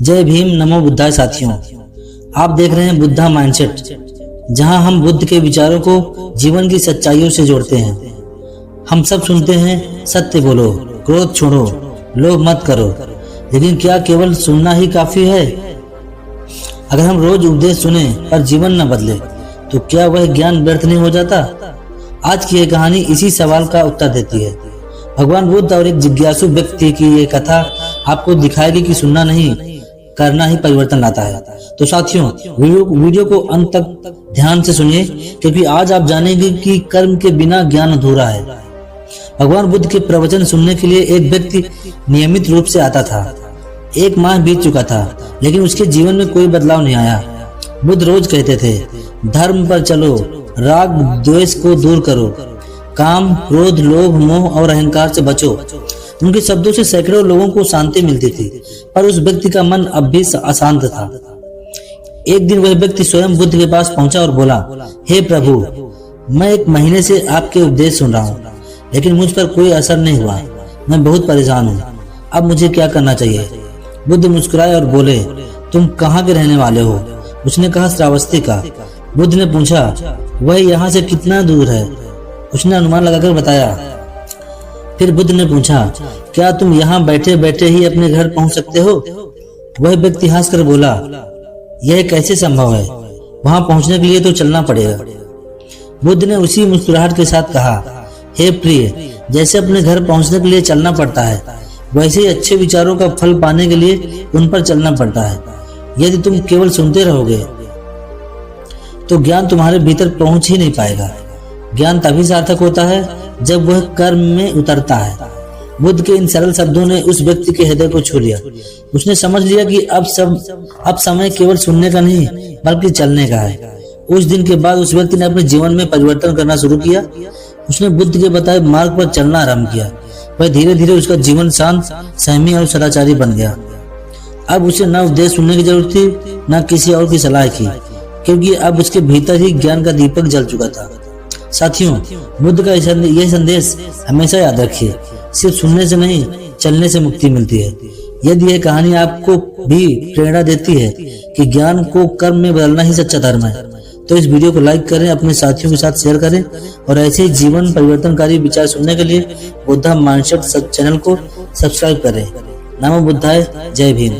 जय भीम, नमो बुद्धाय साथियों। आप देख रहे हैं बुद्धा माइंडसेट, जहां हम बुद्ध के विचारों को जीवन की सच्चाइयों से जोड़ते हैं। हम सब सुनते हैं, सत्य बोलो, क्रोध छोड़ो, लोभ मत करो, लेकिन क्या केवल सुनना ही काफी है? अगर हम रोज उपदेश सुने पर जीवन न बदले तो क्या वह ज्ञान व्यर्थ नहीं हो जाता? आज की यह कहानी इसी सवाल का उत्तर देती है। भगवान बुद्ध और एक जिज्ञासु व्यक्ति की ये कथा आपको दिखाएगी कि सुनना नहीं, करना ही परिवर्तन लाता है। तो साथियों, वीडियो को अंत तक ध्यान से सुनिए, क्योंकि आज आप जानेंगे कि कर्म के बिना ज्ञान अधूरा है। भगवान बुद्ध के प्रवचन सुनने के लिए एक व्यक्ति नियमित रूप से आता था। 1 माह बीत चुका था, लेकिन उसके जीवन में कोई बदलाव नहीं आया। बुद्ध रोज कहते थे, धर्म पर चलो, राग द्वेष को दूर करो, काम, क्रोध, लोभ, मोह और अहंकार से बचो। उनके शब्दों से सैकड़ों लोगों को शांति मिलती थी, पर उस व्यक्ति का मन अब भी अशांत था। एक दिन वह व्यक्ति स्वयं बुद्ध के पास पहुंचा और बोला, हे प्रभु, मैं 1 महीने से आपके उपदेश सुन रहा हूँ, लेकिन मुझ पर कोई असर नहीं हुआ। मैं बहुत परेशान हूँ। अब मुझे क्या करना चाहिए? बुद्ध मुस्कुराए और बोले, तुम कहाँ के रहने वाले हो? उसने कहा, श्रावस्ती का। बुद्ध ने पूछा, वह यहाँ से कितना दूर है? उसने अनुमान लगाकर बताया। फिर बुद्ध ने पूछा, क्या तुम यहाँ बैठे बैठे ही अपने घर पहुंच सकते हो? वह व्यक्ति हंसकर बोला, यह कैसे संभव है? वहां पहुंचने के लिए तो चलना पड़ेगा। बुद्ध ने उसी मुस्कुराहट के साथ कहा, हे प्रिय, जैसे अपने घर पहुंचने के लिए चलना पड़ता है, वैसे ही अच्छे विचारों का फल पाने के लिए उन पर चलना पड़ता है। यदि तुम केवल सुनते रहोगे तो ज्ञान तुम्हारे भीतर पहुंच ही नहीं पाएगा। ज्ञान तभी सार्थक होता है जब वह कर्म में उतरता है। बुद्ध के इन सरल शब्दों ने उस व्यक्ति के हृदय को छू लिया। उसने समझ लिया कि अब समय केवल सुनने का नहीं, बल्कि चलने का है। उस दिन के बाद उस व्यक्ति ने अपने जीवन में परिवर्तन करना शुरू किया। उसने बुद्ध के बताए मार्ग पर चलना आरंभ किया। वह धीरे धीरे उसका जीवन शांत, संयमी और सदाचारी बन गया। अब उसे न उपदेश सुनने की जरूरत थी, न किसी और की सलाह की, क्योंकि अब उसके भीतर ही ज्ञान का दीपक जल चुका था। साथियों, बुद्ध का यह संदेश हमेशा याद रखिए, सिर्फ सुनने से नहीं, चलने से मुक्ति मिलती है। यदि यह कहानी आपको भी प्रेरणा देती है कि ज्ञान को कर्म में बदलना ही सच्चा धर्म है, तो इस वीडियो को लाइक करें, अपने साथियों के साथ शेयर करें और ऐसे ही जीवन परिवर्तनकारी विचार सुनने के लिए बुद्धा माइंडसेट चैनल को सब्सक्राइब करें। नमो बुद्धाय, जय भीम।